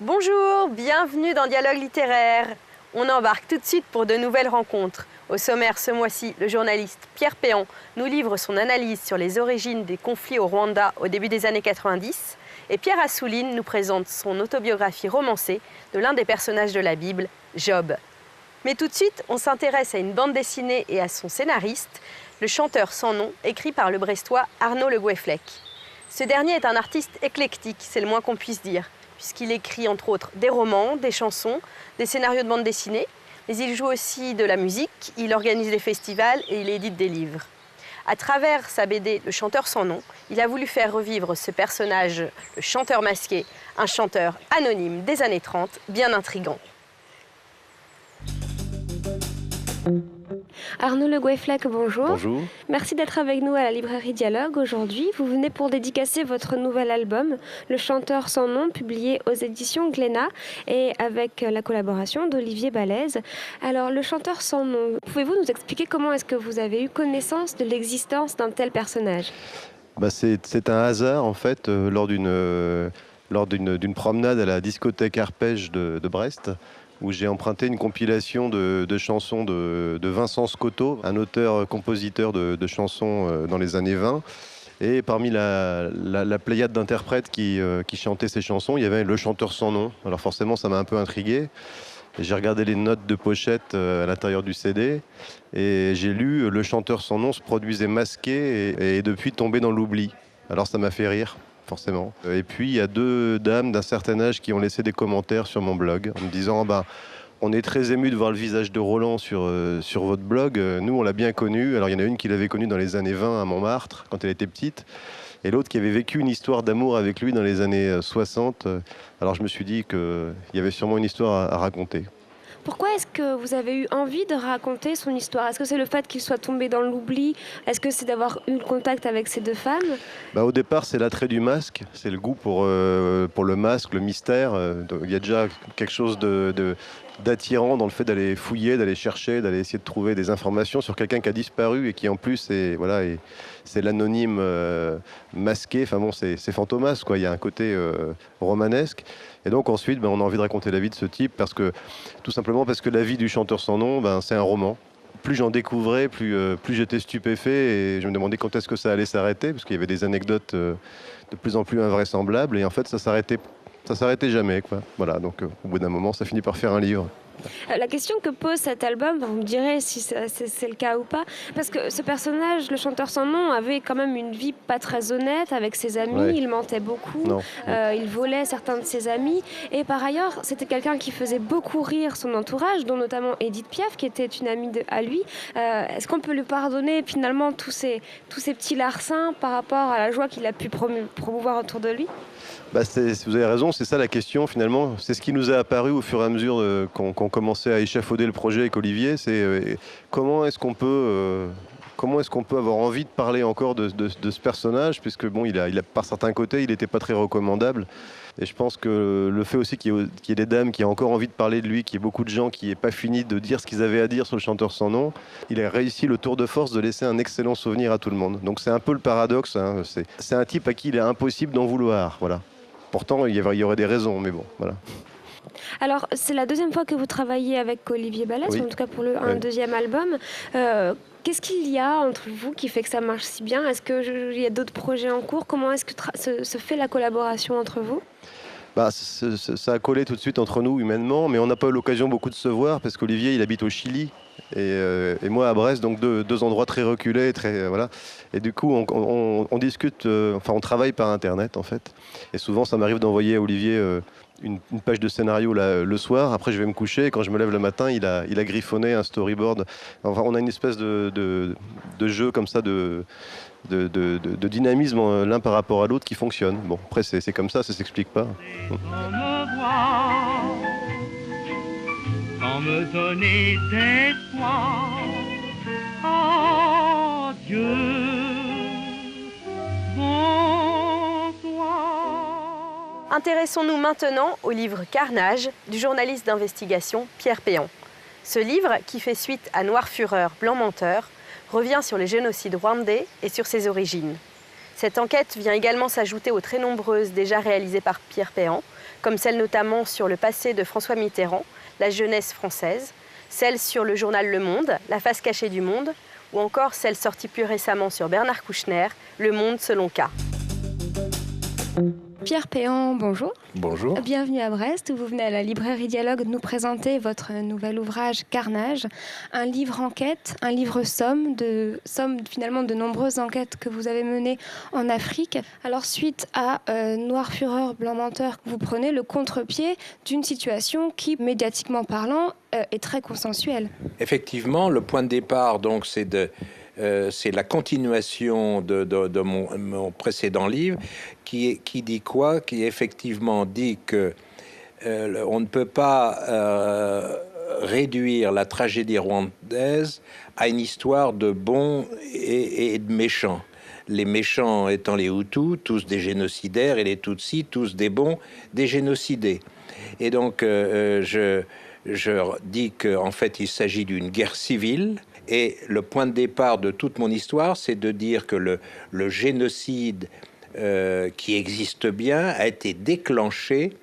Bonjour, bienvenue dans Dialogue littéraire. On embarque tout de suite pour de nouvelles rencontres. Au sommaire ce mois-ci, le journaliste Pierre Péan nous livre son analyse sur les origines des conflits au Rwanda au début des années 90. Et Pierre Assouline nous présente son autobiographie romancée de l'un des personnages de la Bible, Job. Mais tout de suite, on s'intéresse à une bande dessinée et à son scénariste, Le chanteur sans nom, écrit par le Brestois Arnaud Le Gouefflec. Ce dernier est un artiste éclectique, c'est le moins qu'on puisse dire, puisqu'il écrit entre autres des romans, des chansons, des scénarios de bande dessinée, mais il joue aussi de la musique, il organise des festivals et il édite des livres. À travers sa BD Le chanteur sans nom, il a voulu faire revivre ce personnage, le chanteur masqué, un chanteur anonyme des années 30, bien intrigant. Arnaud Le Gouefflec, bonjour. Bonjour. Merci d'être avec nous à la librairie Dialogue aujourd'hui. Vous venez pour dédicacer votre nouvel album, Le chanteur sans nom, publié aux éditions Glénat et avec la collaboration d'Olivier Balèze. Alors, Le chanteur sans nom, pouvez-vous nous expliquer comment est-ce que vous avez eu connaissance de l'existence d'un tel personnage ? C'est un hasard en fait lors d'une promenade à la discothèque Arpège de Brest, où j'ai emprunté une compilation de chansons de Vincent Scotto, un auteur-compositeur de chansons dans les années 20. Et parmi la pléiade d'interprètes qui chantaient ces chansons, il y avait Le chanteur sans nom. Alors forcément, ça m'a un peu intrigué. J'ai regardé les notes de pochette à l'intérieur du CD et j'ai lu Le chanteur sans nom se produisait masqué et est depuis tombé dans l'oubli. Alors ça m'a fait rire. Forcément. Et puis il y a deux dames d'un certain âge qui ont laissé des commentaires sur mon blog en me disant on est très ému de voir le visage de Roland sur votre blog. Nous on l'a bien connu. Alors il y en a une qui l'avait connu dans les années 20 à Montmartre quand elle était petite et l'autre qui avait vécu une histoire d'amour avec lui dans les années 60. Alors je me suis dit qu'il y avait sûrement une histoire à raconter. Pourquoi est-ce que vous avez eu envie de raconter son histoire ? Est-ce que c'est le fait qu'il soit tombé dans l'oubli ? Est-ce que c'est d'avoir eu le contact avec ces deux femmes ? Au départ, c'est l'attrait du masque, c'est le goût pour le masque, le mystère. Il y a déjà quelque chose d'attirant dans le fait d'aller fouiller, d'aller chercher, d'aller essayer de trouver des informations sur quelqu'un qui a disparu et qui en plus c'est l'anonyme masqué. Enfin bon, c'est fantomas, quoi. Il y a un côté romanesque. Et donc ensuite, on a envie de raconter la vie de ce type tout simplement parce que la vie du chanteur sans nom, c'est un roman. Plus j'en découvrais, plus j'étais stupéfait et je me demandais quand est-ce que ça allait s'arrêter, parce qu'il y avait des anecdotes de plus en plus invraisemblables et en fait ça s'arrêtait jamais, quoi. Voilà, donc au bout d'un moment ça finit par faire un livre. La question que pose cet album, vous me direz si c'est le cas ou pas, parce que ce personnage, le chanteur sans nom, avait quand même une vie pas très honnête avec ses amis, Ouais. Il mentait beaucoup, il volait certains de ses amis, et par ailleurs, c'était quelqu'un qui faisait beaucoup rire son entourage, dont notamment Edith Piaf, qui était une amie à lui. Est-ce qu'on peut lui pardonner finalement tous ces petits larcins par rapport à la joie qu'il a pu promouvoir autour de lui ? Vous avez raison, c'est ça la question finalement. C'est ce qui nous a apparu au fur et à mesure qu'on commençait à échafauder le projet avec Olivier. C'est comment est-ce qu'on peut avoir envie de parler encore de ce personnage, puisque il a par certains côtés, il n'était pas très recommandable. Et je pense que le fait aussi qu'il y ait des dames qui aient encore envie de parler de lui, qu'il y ait beaucoup de gens qui n'aient pas fini de dire ce qu'ils avaient à dire sur le chanteur sans nom, il a réussi le tour de force de laisser un excellent souvenir à tout le monde. Donc c'est un peu le paradoxe, hein. C'est un type à qui il est impossible d'en vouloir. Voilà. Pourtant, il y aurait des raisons, mais bon, voilà. Alors, c'est la deuxième fois que vous travaillez avec Olivier Balèze, Oui. en tout cas pour un deuxième album. Qu'est-ce qu'il y a entre vous qui fait que ça marche si bien ? Est-ce qu'il y a d'autres projets en cours ? Comment est-ce que se fait la collaboration entre vous ? Ça a collé tout de suite entre nous humainement, mais on n'a pas eu l'occasion beaucoup de se voir parce qu'Olivier il habite au Chili et moi à Brest, donc deux endroits très reculés, voilà. Et du coup on discute, on travaille par internet en fait. Et souvent ça m'arrive d'envoyer à Olivier une page de scénario le soir. Après je vais me coucher et quand je me lève le matin, il a griffonné un storyboard. Enfin on a une espèce de jeu comme ça de dynamisme l'un par rapport à l'autre qui fonctionne. Bon, après c'est comme ça s'explique pas. Sans me donner d'espoir, adieu, bonsoir. Intéressons-nous maintenant au livre Carnage du journaliste d'investigation Pierre Péan. Ce livre, qui fait suite à Noir Fureur, Blanc Menteur, revient sur le génocide rwandais et sur ses origines. Cette enquête vient également s'ajouter aux très nombreuses déjà réalisées par Pierre Péan, comme celle notamment sur le passé de François Mitterrand, la jeunesse française, celle sur le journal Le Monde, la face cachée du monde, ou encore celle sortie plus récemment sur Bernard Kouchner, Le Monde selon K. Pierre Péan, bonjour. Bonjour. Bienvenue à Brest, où vous venez à la librairie Dialogue nous présenter votre nouvel ouvrage Carnage, un livre enquête, un livre somme finalement de nombreuses enquêtes que vous avez menées en Afrique. Alors suite à Noir Fureur, Blanc Menteur, vous prenez le contre-pied d'une situation qui, médiatiquement parlant, est très consensuelle. Effectivement, le point de départ, donc, c'est la continuation de mon précédent livre qui dit quoi? Qui effectivement dit que on ne peut pas réduire la tragédie rwandaise à une histoire de bons et de méchants. Les méchants étant les Hutus, tous des génocidaires, et les Tutsis, tous des bons, des génocidés. Et donc, je dis qu'en fait, il s'agit d'une guerre civile. Et le point de départ de toute mon histoire, c'est de dire que le génocide qui existe bien a été déclenché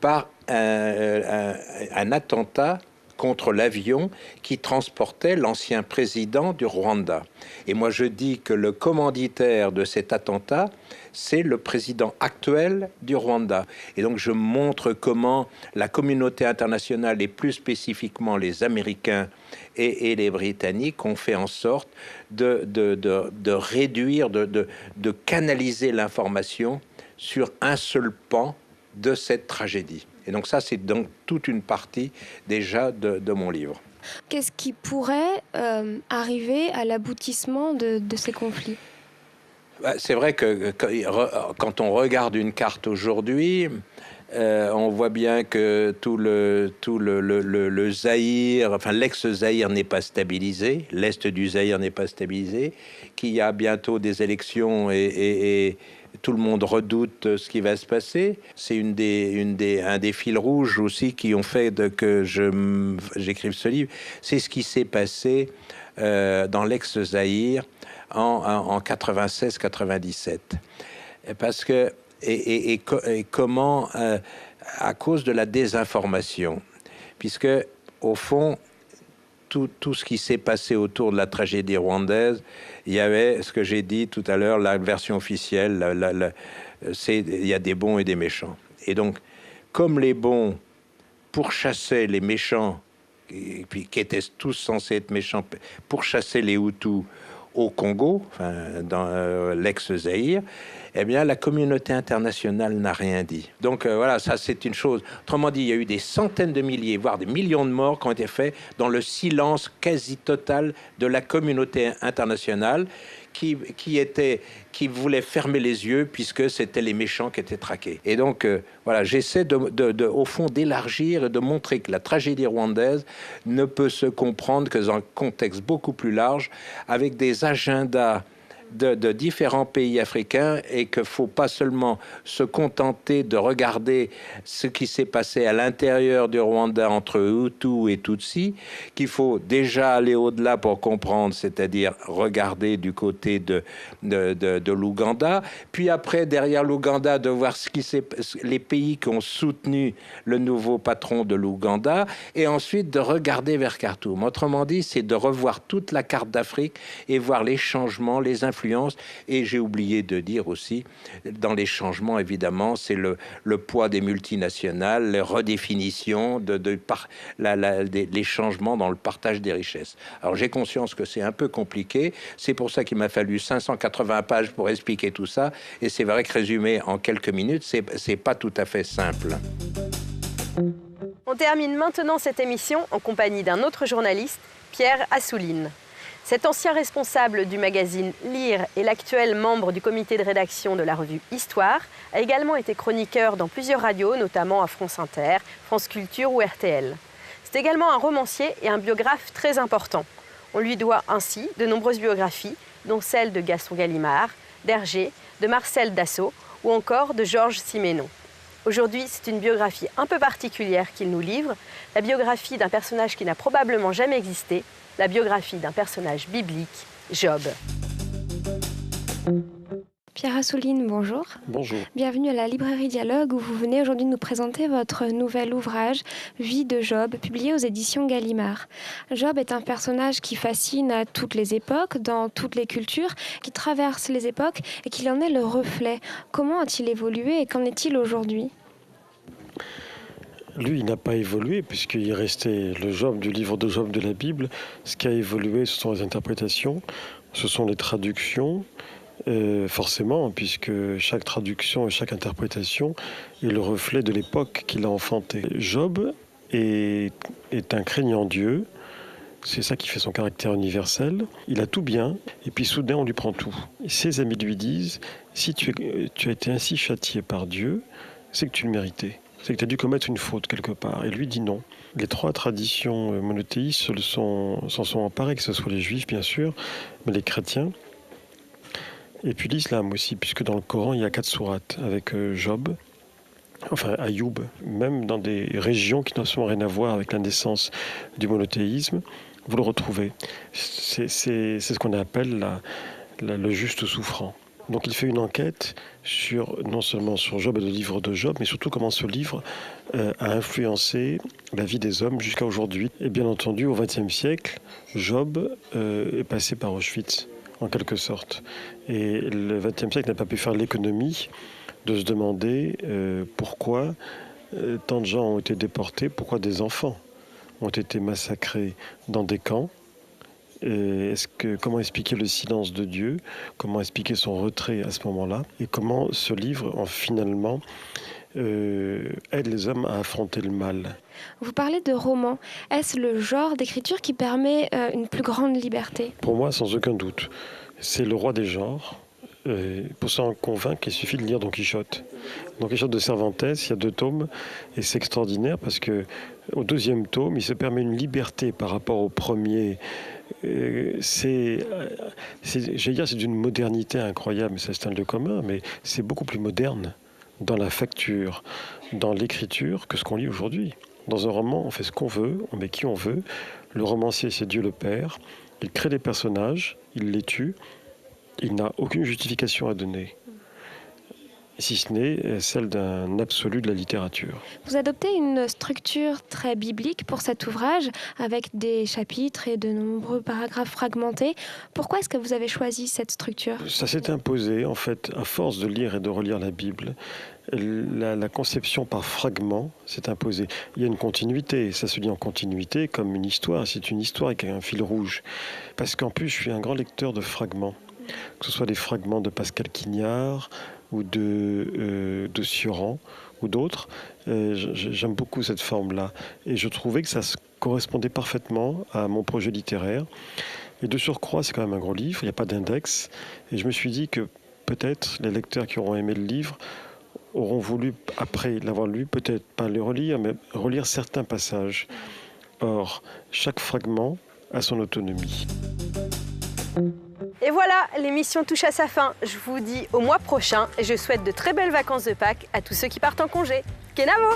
par un attentat contre l'avion qui transportait l'ancien président du Rwanda. Et moi, je dis que le commanditaire de cet attentat, c'est le président actuel du Rwanda. Et donc, je montre comment la communauté internationale, et plus spécifiquement les Américains et les Britanniques, ont fait en sorte de réduire, de canaliser l'information sur un seul pan de cette tragédie. Et donc ça, c'est donc toute une partie déjà de mon livre. Qu'est-ce qui pourrait arriver à l'aboutissement de ces conflits ? C'est vrai que quand on regarde une carte aujourd'hui, on voit bien que tout le Zaïre, enfin l'ex-Zaïre n'est pas stabilisé, l'est du Zaïre n'est pas stabilisé, qu'il y a bientôt des élections et tout le monde redoute ce qui va se passer. C'est un des fils rouges aussi qui ont fait que j'écrive ce livre. C'est ce qui s'est passé dans l'ex-Zaïre en 96-97. Parce que et comment à cause de la désinformation, puisque au fond tout ce qui s'est passé autour de la tragédie rwandaise, il y avait ce que j'ai dit tout à l'heure, la version officielle, il y a des bons et des méchants. Et donc, comme les bons pourchassaient les méchants, et puis qui étaient tous censés être méchants, pourchassaient les Hutus au Congo, enfin, dans l'ex-Zaïre, eh bien, la communauté internationale n'a rien dit. Donc voilà, ça c'est une chose. Autrement dit, il y a eu des centaines de milliers, voire des millions de morts qui ont été faits dans le silence quasi total de la communauté internationale qui voulait fermer les yeux puisque c'était les méchants qui étaient traqués. Et donc voilà, j'essaie au fond d'élargir et de montrer que la tragédie rwandaise ne peut se comprendre que dans un contexte beaucoup plus large, avec des agendas de différents pays africains, et qu'il ne faut pas seulement se contenter de regarder ce qui s'est passé à l'intérieur du Rwanda entre Hutus et Tutsis, qu'il faut déjà aller au-delà pour comprendre, c'est-à-dire regarder du côté de l'Ouganda, puis après, derrière l'Ouganda, de voir les pays qui ont soutenu le nouveau patron de l'Ouganda, et ensuite de regarder vers Khartoum. Autrement dit, c'est de revoir toute la carte d'Afrique et voir les changements, les influences. Et j'ai oublié de dire aussi, dans les changements, évidemment, c'est le poids des multinationales, les redéfinitions, les changements dans le partage des richesses. Alors j'ai conscience que c'est un peu compliqué, c'est pour ça qu'il m'a fallu 580 pages pour expliquer tout ça, et c'est vrai que résumé en quelques minutes, c'est pas tout à fait simple. On termine maintenant cette émission en compagnie d'un autre journaliste, Pierre Assouline. Cet ancien responsable du magazine Lire et l'actuel membre du comité de rédaction de la revue Histoire a également été chroniqueur dans plusieurs radios, notamment à France Inter, France Culture ou RTL. C'est également un romancier et un biographe très important. On lui doit ainsi de nombreuses biographies, dont celle de Gaston Gallimard, d'Hergé, de Marcel Dassault ou encore de Georges Simenon. Aujourd'hui, c'est une biographie un peu particulière qu'il nous livre, la biographie d'un personnage qui n'a probablement jamais existé, la biographie d'un personnage biblique, Job. Pierre Assouline, bonjour. Bonjour. Bienvenue à la librairie Dialogue où vous venez aujourd'hui nous présenter votre nouvel ouvrage « Vie de Job » publié aux éditions Gallimard. Job est un personnage qui fascine à toutes les époques, dans toutes les cultures, qui traverse les époques et qui en est le reflet. Comment a-t-il évolué et qu'en est-il aujourd'hui ? Lui, il n'a pas évolué puisqu'il est resté le Job du livre de Job de la Bible. Ce qui a évolué, ce sont les interprétations, ce sont les traductions. Forcément, puisque chaque traduction et chaque interprétation est le reflet de l'époque qu'il a enfantée. Job est un craignant Dieu, c'est ça qui fait son caractère universel. Il a tout bien, et puis soudain on lui prend tout. Ses amis lui disent, si tu as été ainsi châtié par Dieu, c'est que tu le méritais. C'est que tu as dû commettre une faute quelque part. Et lui dit non. Les trois traditions monothéistes s'en sont emparées, que ce soit les juifs bien sûr, mais les chrétiens. Et puis l'islam aussi, puisque dans le Coran, il y a 4 sourates avec Job, enfin Ayoub, même dans des régions qui n'ont rien à voir avec la naissance du monothéisme, vous le retrouvez. C'est ce qu'on appelle le juste souffrant. Donc il fait une enquête non seulement sur Job et le livre de Job, mais surtout comment ce livre a influencé la vie des hommes jusqu'à aujourd'hui. Et bien entendu, au XXe siècle, Job est passé par Auschwitz, en quelque sorte. Et le XXe siècle n'a pas pu faire l'économie de se demander pourquoi tant de gens ont été déportés, pourquoi des enfants ont été massacrés dans des camps. Comment expliquer le silence de Dieu? Comment expliquer son retrait à ce moment-là? Et comment ce livre, finalement, aide les hommes à affronter le mal? Vous parlez de roman. Est-ce le genre d'écriture qui permet une plus grande liberté? Pour moi, sans aucun doute. C'est le roi des genres. Pour s'en convaincre, il suffit de lire Don Quichotte. Don Quichotte de Cervantes, il y a 2 tomes, et c'est extraordinaire parce que au 2e tome, il se permet une liberté par rapport au premier. C'est d'une modernité incroyable, mais ça c'est un lieu commun, mais c'est beaucoup plus moderne dans la facture, dans l'écriture, que ce qu'on lit aujourd'hui. Dans un roman, on fait ce qu'on veut, on met qui on veut. Le romancier, c'est Dieu le Père. Il crée des personnages, il les tue. Il n'a aucune justification à donner, si ce n'est celle d'un absolu de la littérature. Vous adoptez une structure très biblique pour cet ouvrage, avec des chapitres et de nombreux paragraphes fragmentés. Pourquoi est-ce que vous avez choisi cette structure? Ça s'est imposé, en fait, à force de lire et de relire la Bible. La conception par fragments s'est imposée. Il y a une continuité, ça se lit en continuité comme une histoire. C'est une histoire avec un fil rouge. Parce qu'en plus, je suis un grand lecteur de fragments. Que ce soit des fragments de Pascal Quignard ou de Sioran ou d'autres. J'aime beaucoup cette forme-là. Et je trouvais que ça correspondait parfaitement à mon projet littéraire. Et de surcroît, c'est quand même un gros livre, il n'y a pas d'index. Et je me suis dit que peut-être les lecteurs qui auront aimé le livre auront voulu, après l'avoir lu, peut-être pas le relire, mais relire certains passages. Or, chaque fragment a son autonomie. Et voilà, l'émission touche à sa fin. Je vous dis au mois prochain et je souhaite de très belles vacances de Pâques à tous ceux qui partent en congé. Kenavo!